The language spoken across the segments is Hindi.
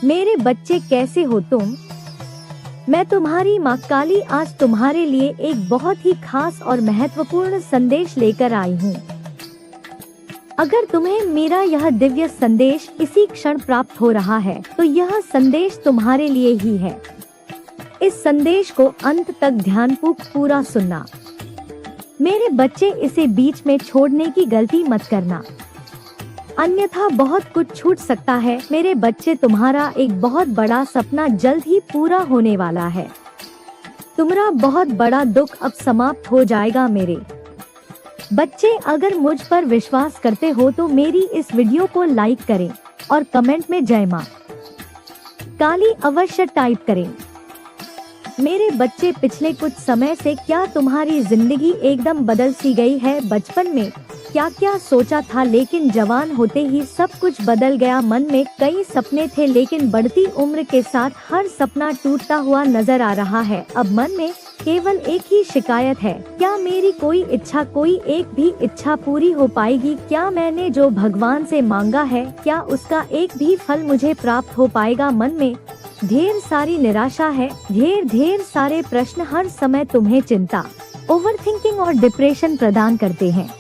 मेरे बच्चे कैसे हो तुम? मैं तुम्हारी माँ काली आज तुम्हारे लिए एक बहुत ही खास और महत्वपूर्ण संदेश लेकर आई हूँ। अगर तुम्हें मेरा यह दिव्य संदेश इसी क्षण प्राप्त हो रहा है तो यह संदेश तुम्हारे लिए ही है। इस संदेश को अंत तक ध्यानपूर्वक पूरा सुनना। मेरे बच्चे, इसे बीच में छोड़ने की गलती मत करना, अन्यथा बहुत कुछ छूट सकता है। मेरे बच्चे, तुम्हारा एक बहुत बड़ा सपना जल्द ही पूरा होने वाला है। तुम्हारा बहुत बड़ा दुख अब समाप्त हो जाएगा। मेरे बच्चे, अगर मुझ पर विश्वास करते हो तो मेरी इस वीडियो को लाइक करें और कमेंट में जय मां काली अवश्य टाइप करें। मेरे बच्चे, पिछले कुछ समय से क्या तुम्हारी जिंदगी एकदम बदल सी गई है? बचपन में क्या क्या सोचा था, लेकिन जवान होते ही सब कुछ बदल गया। मन में कई सपने थे, लेकिन बढ़ती उम्र के साथ हर सपना टूटता हुआ नजर आ रहा है। अब मन में केवल एक ही शिकायत है, क्या मेरी कोई एक भी इच्छा पूरी हो पाएगी? क्या मैंने जो भगवान से मांगा है, क्या उसका एक भी फल मुझे प्राप्त हो पाएगा? मन में ढेर सारी निराशा है, ढेर सारे प्रश्न हर समय तुम्हें चिंता, ओवरथिंकिंग और डिप्रेशन प्रदान करते हैं,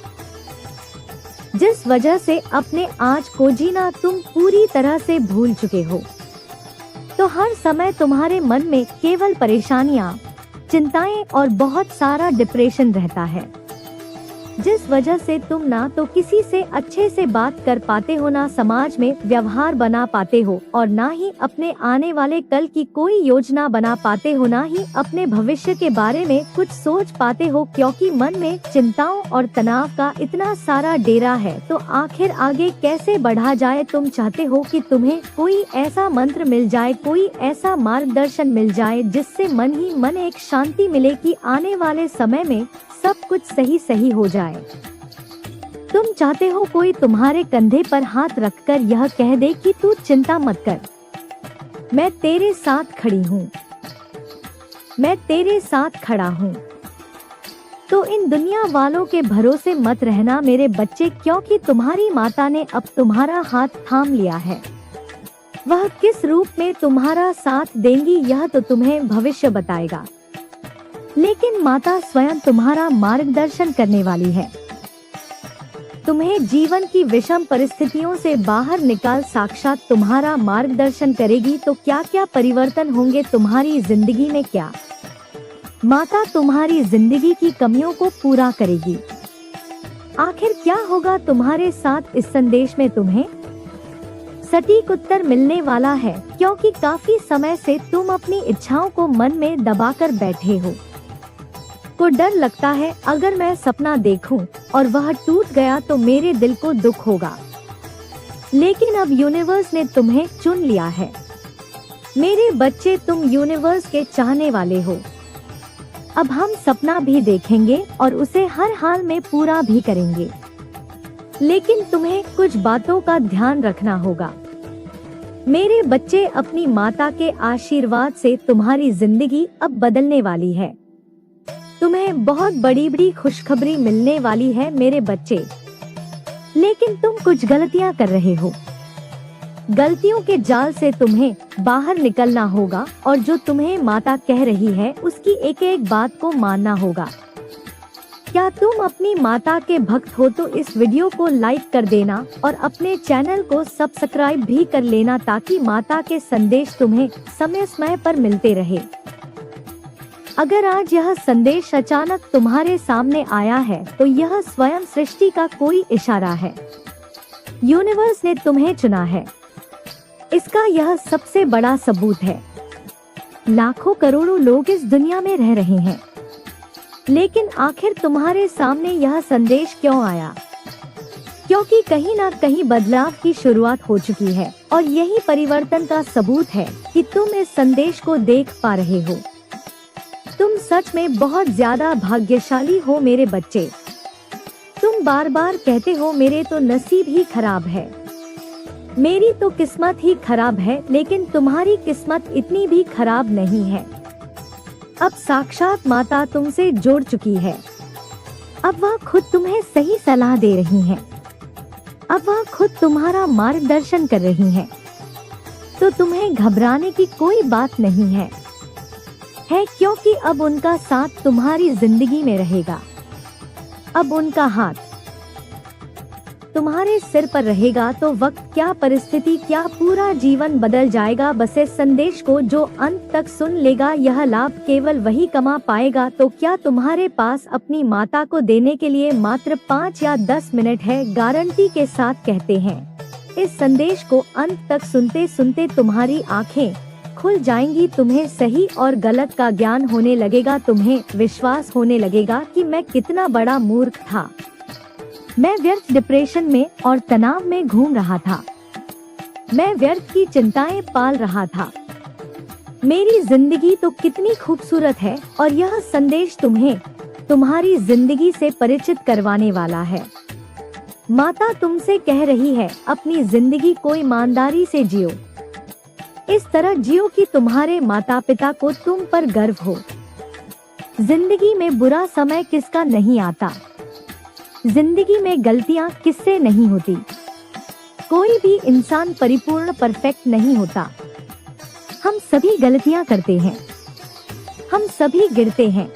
जिस वजह से अपने आज को जीना तुम पूरी तरह से भूल चुके हो। तो हर समय तुम्हारे मन में केवल परेशानियां, चिंताएं और बहुत सारा डिप्रेशन रहता है, जिस वजह से तुम ना तो किसी से अच्छे से बात कर पाते हो, ना समाज में व्यवहार बना पाते हो, और ना ही अपने आने वाले कल की कोई योजना बना पाते हो, ना ही अपने भविष्य के बारे में कुछ सोच पाते हो, क्योंकि मन में चिंताओं और तनाव का इतना सारा डेरा है। तो आखिर आगे कैसे बढ़ा जाए? तुम चाहते हो कि तुम्हें कोई ऐसा मंत्र मिल जाए, कोई ऐसा मार्गदर्शन मिल जाए जिससे मन ही मन एक शांति मिले कि आने वाले समय में सब कुछ सही हो जाए। तुम चाहते हो कोई तुम्हारे कंधे पर हाथ रखकर यह कह दे कि तू चिंता मत कर, मैं तेरे साथ खड़ी हूँ, मैं तेरे साथ खड़ा हूँ। तो इन दुनिया वालों के भरोसे मत रहना मेरे बच्चे, क्योंकि तुम्हारी माता ने अब तुम्हारा हाथ थाम लिया है। वह किस रूप में तुम्हारा साथ देंगी यह तो तुम्हें भविष्य बताएगा, लेकिन माता स्वयं तुम्हारा मार्गदर्शन करने वाली है। तुम्हें जीवन की विषम परिस्थितियों से बाहर निकाल साक्षात तुम्हारा मार्गदर्शन करेगी। तो क्या क्या परिवर्तन होंगे तुम्हारी जिंदगी में? क्या माता तुम्हारी जिंदगी की कमियों को पूरा करेगी? आखिर क्या होगा तुम्हारे साथ? इस संदेश में तुम्हें सटीक उत्तर मिलने वाला है, क्योंकि काफी समय से तुम अपनी इच्छाओं को मन में दबाकर बैठे हो। को डर लगता है, अगर मैं सपना देखूं और वह टूट गया तो मेरे दिल को दुख होगा, लेकिन अब यूनिवर्स ने तुम्हें चुन लिया है। मेरे बच्चे, तुम यूनिवर्स के चाहने वाले हो। अब हम सपना भी देखेंगे और उसे हर हाल में पूरा भी करेंगे, लेकिन तुम्हें कुछ बातों का ध्यान रखना होगा। मेरे बच्चे, अपनी माता के आशीर्वाद से तुम्हारी जिंदगी अब बदलने वाली है। तुम्हें बहुत बड़ी खुशखबरी मिलने वाली है मेरे बच्चे, लेकिन तुम कुछ गलतियां कर रहे हो। गलतियों के जाल से तुम्हें बाहर निकलना होगा, और जो तुम्हें माता कह रही है उसकी एक एक बात को मानना होगा। क्या तुम अपनी माता के भक्त हो तो इस वीडियो को लाइक कर देना और अपने चैनल को सब्सक्राइब भी कर लेना, ताकि माता के संदेश तुम्हें समय समय पर मिलते रहे। अगर आज यह संदेश अचानक तुम्हारे सामने आया है तो यह स्वयं सृष्टि का कोई इशारा है। यूनिवर्स ने तुम्हें चुना है, इसका यह सबसे बड़ा सबूत है। लाखों करोड़ों लोग इस दुनिया में रह रहे हैं, लेकिन आखिर तुम्हारे सामने यह संदेश क्यों आया? क्योंकि कहीं ना कहीं बदलाव की शुरुआत हो चुकी है, और यही परिवर्तन का सबूत है कि तुम इस संदेश को देख पा रहे हो। तुम सच में बहुत ज्यादा भाग्यशाली हो मेरे बच्चे। तुम बार बार कहते हो मेरे तो नसीब ही खराब है, मेरी तो किस्मत ही खराब है, लेकिन तुम्हारी किस्मत इतनी भी खराब नहीं है। अब साक्षात माता तुमसे जोड़ चुकी है। अब वह खुद तुम्हें सही सलाह दे रही हैं। अब वह खुद तुम्हारा मार्गदर्शन कर रही हैं। तो तुम्हें घबराने की कोई बात नहीं है, क्योंकि अब उनका साथ तुम्हारी जिंदगी में रहेगा। अब उनका हाथ तुम्हारे सिर पर रहेगा तो वक्त क्या, परिस्थिति क्या, पूरा जीवन बदल जाएगा। बस इस संदेश को जो अंत तक सुन लेगा, यह लाभ केवल वही कमा पाएगा। तो क्या तुम्हारे पास अपनी माता को देने के लिए मात्र 5 या 10 मिनट है? गारंटी के साथ कहते हैं, इस संदेश को अंत तक सुनते सुनते तुम्हारी आंखें खुल जाएंगी। तुम्हें सही और गलत का ज्ञान होने लगेगा। तुम्हें विश्वास होने लगेगा कि मैं कितना बड़ा मूर्ख था। मैं व्यर्थ डिप्रेशन में और तनाव में घूम रहा था। मैं व्यर्थ की चिंताएं पाल रहा था। मेरी जिंदगी तो कितनी खूबसूरत है और यह संदेश तुम्हें तुम्हारी जिंदगी से परिचित करवाने वाला है। माता तुमसे कह रही है, अपनी जिंदगी को ईमानदारी से जियो। इस तरह जियो कि तुम्हारे माता पिता को तुम पर गर्व हो। जिंदगी में बुरा समय किसका नहीं आता, जिंदगी में गलतियां किससे नहीं होती। कोई भी इंसान परिपूर्ण परफेक्ट नहीं होता। हम सभी गलतियां करते हैं, हम सभी गिरते हैं,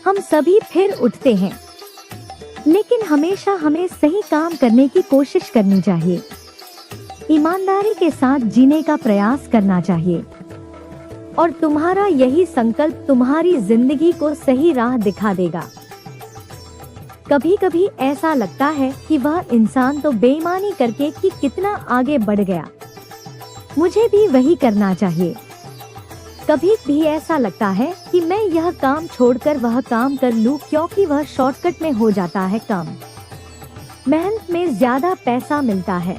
हम सभी फिर उठते हैं, लेकिन हमेशा हमें सही काम करने की कोशिश करनी चाहिए। ईमानदारी के साथ जीने का प्रयास करना चाहिए और तुम्हारा यही संकल्प तुम्हारी जिंदगी को सही राह दिखा देगा। कभी कभी ऐसा लगता है कि वह इंसान तो बेईमानी करके कि कितना आगे बढ़ गया, मुझे भी वही करना चाहिए। कभी भी ऐसा लगता है कि मैं यह काम छोड़कर वह काम कर लूं क्योंकि वह शॉर्टकट में हो जाता है काम, मेहनत में ज्यादा पैसा मिलता है।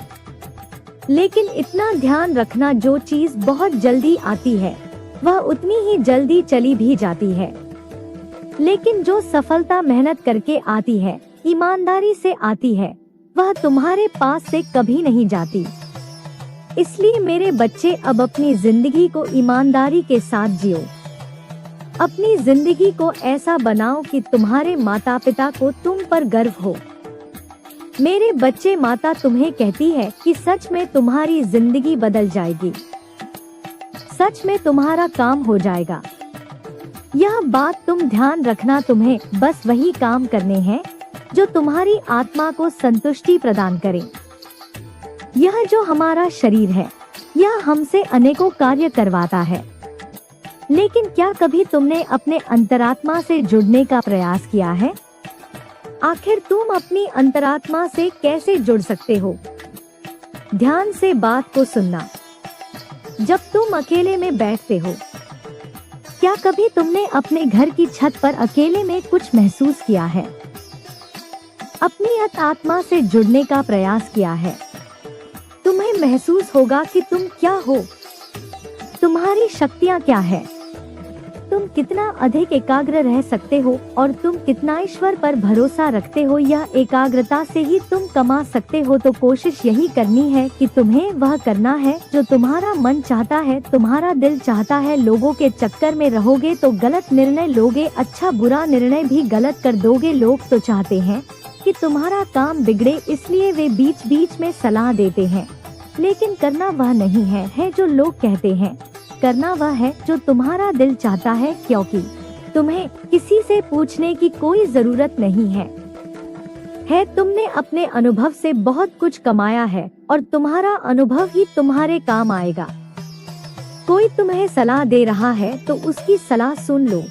लेकिन इतना ध्यान रखना, जो चीज बहुत जल्दी आती है वह उतनी ही जल्दी चली भी जाती है, लेकिन जो सफलता मेहनत करके आती है, ईमानदारी से आती है, वह तुम्हारे पास से कभी नहीं जाती। इसलिए मेरे बच्चे, अब अपनी जिंदगी को ईमानदारी के साथ जियो। अपनी जिंदगी को ऐसा बनाओ कि तुम्हारे माता पिता को तुम पर गर्व हो। मेरे बच्चे, माता तुम्हें कहती है कि सच में तुम्हारी जिंदगी बदल जाएगी, सच में तुम्हारा काम हो जाएगा। यह बात तुम ध्यान रखना, तुम्हें बस वही काम करने हैं जो तुम्हारी आत्मा को संतुष्टि प्रदान करें। यह जो हमारा शरीर है, यह हमसे अनेकों कार्य करवाता है, लेकिन क्या कभी तुमने अपने अंतरात्मा से जुड़ने का प्रयास किया है? आखिर तुम अपनी अंतरात्मा से कैसे जुड़ सकते हो? ध्यान से बात को सुनना। जब तुम अकेले में बैठते हो, क्या कभी तुमने अपने घर की छत पर अकेले में कुछ महसूस किया है? अपनी आत्मा से जुड़ने का प्रयास किया है? तुम्हें महसूस होगा कि तुम क्या हो, तुम्हारी शक्तियाँ क्या है, तुम कितना अधिक एकाग्र रह सकते हो और तुम कितना ईश्वर पर भरोसा रखते हो। यह एकाग्रता से ही तुम कमा सकते हो। तो कोशिश यही करनी है कि तुम्हें वह करना है जो तुम्हारा मन चाहता है, तुम्हारा दिल चाहता है। लोगों के चक्कर में रहोगे तो गलत निर्णय लोगे, अच्छा बुरा निर्णय भी गलत कर दोगे। लोग तो चाहते हैं कि तुम्हारा काम बिगड़े, इसलिए वे बीच बीच में सलाह देते हैं, लेकिन करना वह नहीं है जो लोग कहते हैं। करना वह है जो तुम्हारा दिल चाहता है, क्योंकि तुम्हें किसी से पूछने की कोई जरूरत नहीं है। तुमने अपने अनुभव से बहुत कुछ कमाया है और तुम्हारा अनुभव ही तुम्हारे काम आएगा। कोई तुम्हें सलाह दे रहा है तो उसकी सलाह सुन लो।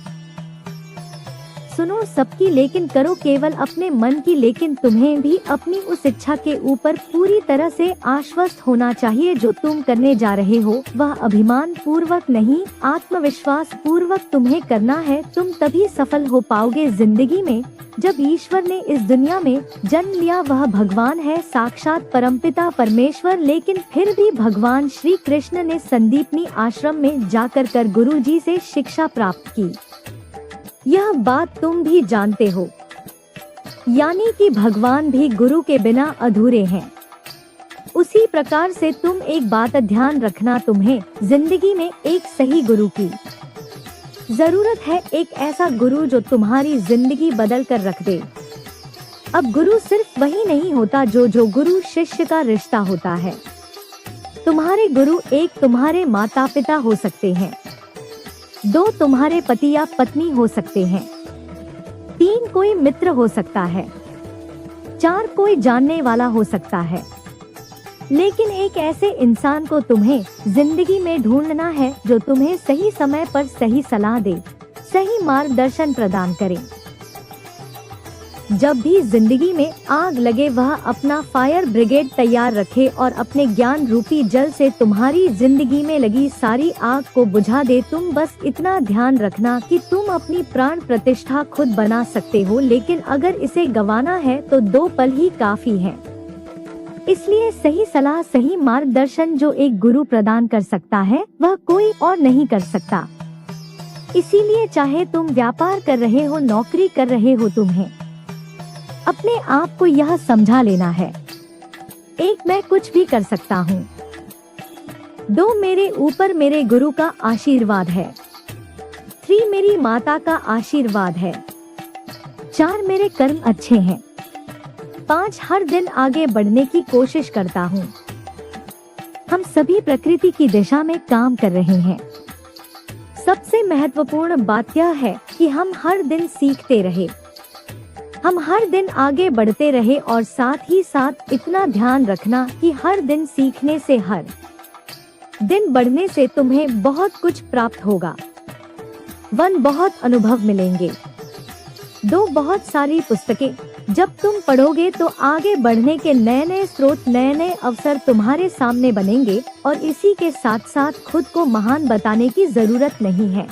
सुनो सबकी, लेकिन करो केवल अपने मन की। लेकिन तुम्हें भी अपनी उस इच्छा के ऊपर पूरी तरह से आश्वस्त होना चाहिए। जो तुम करने जा रहे हो वह अभिमान पूर्वक नहीं, आत्मविश्वास पूर्वक तुम्हें करना है। तुम तभी सफल हो पाओगे जिंदगी में जब ईश्वर ने इस दुनिया में जन्म लिया। वह भगवान है, साक्षात परमपिता परमेश्वर। लेकिन फिर भी भगवान श्री कृष्ण ने संदीपनी आश्रम में जाकर गुरुजी से शिक्षा प्राप्त की। यह बात तुम भी जानते हो, यानी कि भगवान भी गुरु के बिना अधूरे हैं। उसी प्रकार से तुम एक बात ध्यान रखना, तुम्हें जिंदगी में एक सही गुरु की जरूरत है। एक ऐसा गुरु जो तुम्हारी जिंदगी बदल कर रख दे। अब गुरु सिर्फ वही नहीं होता जो गुरु शिष्य का रिश्ता होता है। तुम्हारे गुरु एक तुम्हारे माता पिता हो सकते हैं, 2 तुम्हारे पति या पत्नी हो सकते हैं, 3 कोई मित्र हो सकता है, 4 कोई जानने वाला हो सकता है। लेकिन एक ऐसे इंसान को तुम्हें जिंदगी में ढूंढना है जो तुम्हें सही समय पर सही सलाह दे, सही मार्गदर्शन प्रदान करे। जब भी जिंदगी में आग लगे वह अपना फायर ब्रिगेड तैयार रखे और अपने ज्ञान रूपी जल से तुम्हारी जिंदगी में लगी सारी आग को बुझा दे। तुम बस इतना ध्यान रखना कि तुम अपनी प्राण प्रतिष्ठा खुद बना सकते हो, लेकिन अगर इसे गंवाना है तो 2 पल ही काफी है। इसलिए सही सलाह, सही मार्गदर्शन जो एक गुरु प्रदान कर सकता है वह कोई और नहीं कर सकता। इसीलिए चाहे तुम व्यापार कर रहे हो, नौकरी कर रहे हो, तुम्हें अपने आप को यह समझा लेना है, 1 मैं कुछ भी कर सकता हूँ, 2 मेरे ऊपर मेरे गुरु का आशीर्वाद है, 3 मेरी माता का आशीर्वाद है, 4 मेरे कर्म अच्छे हैं, 5 हर दिन आगे बढ़ने की कोशिश करता हूँ। हम सभी प्रकृति की दिशा में काम कर रहे हैं। सबसे महत्वपूर्ण बात यह है कि हम हर दिन सीखते रहे, हम हर दिन आगे बढ़ते रहे और साथ ही साथ इतना ध्यान रखना कि हर दिन सीखने से, हर दिन बढ़ने से तुम्हें बहुत कुछ प्राप्त होगा। 1 बहुत अनुभव मिलेंगे, 2 बहुत सारी पुस्तकें। जब तुम पढ़ोगे तो आगे बढ़ने के नए नए स्रोत, नए नए अवसर तुम्हारे सामने बनेंगे और इसी के साथ साथ खुद को महान बताने की जरूरत नहीं है।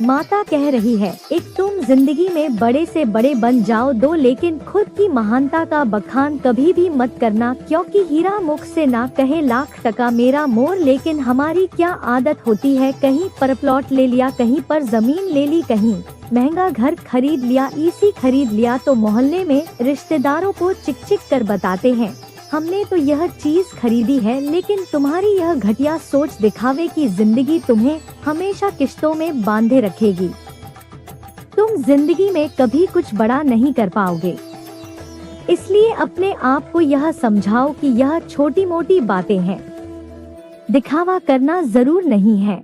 माता कह रही है, 1 तुम जिंदगी में बड़े से बड़े बन जाओ, 2 लेकिन खुद की महानता का बखान कभी भी मत करना, क्योंकि हीरा मुख से ना कहे लाख टका मेरा मोर। लेकिन हमारी क्या आदत होती है, कहीं पर प्लॉट ले लिया, कहीं पर जमीन ले ली, कहीं महंगा घर खरीद लिया, इसी खरीद लिया तो मोहल्ले में रिश्तेदारों को चिक चिक कर बताते हैं हमने तो यह चीज खरीदी है। लेकिन तुम्हारी यह घटिया सोच दिखावे की जिंदगी तुम्हें हमेशा किश्तों में बांधे रखेगी। तुम जिंदगी में कभी कुछ बड़ा नहीं कर पाओगे। इसलिए अपने आप को यह समझाओ कि यह छोटी मोटी बातें हैं, दिखावा करना जरूर नहीं है।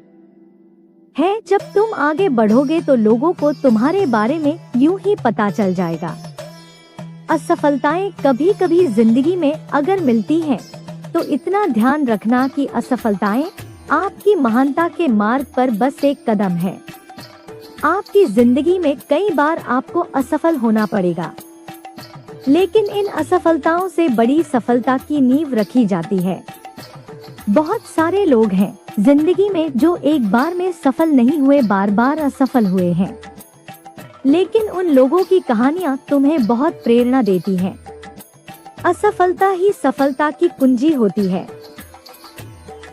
जब तुम आगे बढ़ोगे तो लोगों को तुम्हारे बारे में यूं ही पता चल जाएगा। असफलताएं कभी कभी जिंदगी में अगर मिलती हैं, तो इतना ध्यान रखना कि असफलताएं आपकी महानता के मार्ग पर बस एक कदम है। आपकी जिंदगी में कई बार आपको असफल होना पड़ेगा, लेकिन इन असफलताओं से बड़ी सफलता की नींव रखी जाती है। बहुत सारे लोग हैं जिंदगी में जो एक बार में सफल नहीं हुए, बार बार असफल हुए हैं, लेकिन उन लोगों की कहानियां तुम्हें बहुत प्रेरणा देती हैं। असफलता ही सफलता की कुंजी होती है।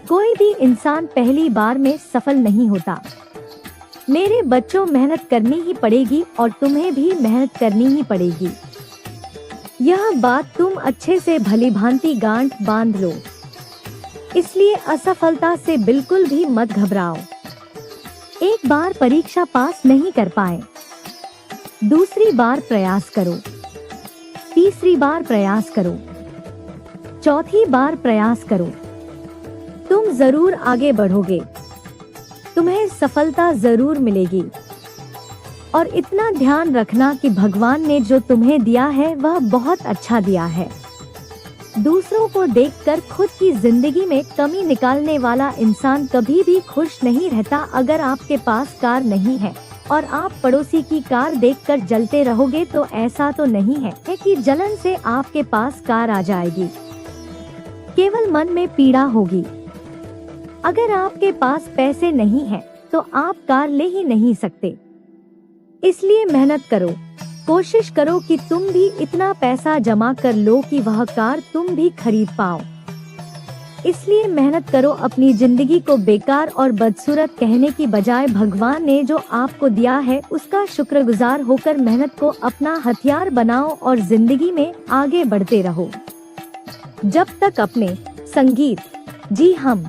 कोई भी इंसान पहली बार में सफल नहीं होता। मेरे बच्चों, मेहनत करनी ही पड़ेगी और तुम्हें भी मेहनत करनी ही पड़ेगी। यह बात तुम अच्छे से भली भांति गांठ बांध लो। इसलिए असफलता से बिल्कुल भी मत घबराओ। एक बार परीक्षा पास नहीं कर पाए, दूसरी बार प्रयास करो, तीसरी बार प्रयास करो, चौथी बार प्रयास करो, तुम जरूर आगे बढ़ोगे, तुम्हें सफलता जरूर मिलेगी। और इतना ध्यान रखना कि भगवान ने जो तुम्हें दिया है वह बहुत अच्छा दिया है। दूसरों को देखकर खुद की जिंदगी में कमी निकालने वाला इंसान कभी भी खुश नहीं रहता। अगर आपके पास कार नहीं है और आप पड़ोसी की कार देखकर जलते रहोगे तो ऐसा तो नहीं है कि जलन से आपके पास कार आ जाएगी, केवल मन में पीड़ा होगी। अगर आपके पास पैसे नहीं हैं, तो आप कार ले ही नहीं सकते। इसलिए मेहनत करो, कोशिश करो कि तुम भी इतना पैसा जमा कर लो कि वह कार तुम भी खरीद पाओ। इसलिए मेहनत करो। अपनी जिंदगी को बेकार और बदसूरत कहने की बजाय भगवान ने जो आपको दिया है उसका शुक्रगुजार होकर मेहनत को अपना हथियार बनाओ और जिंदगी में आगे बढ़ते रहो। जब तक अपने संगीत, जी हम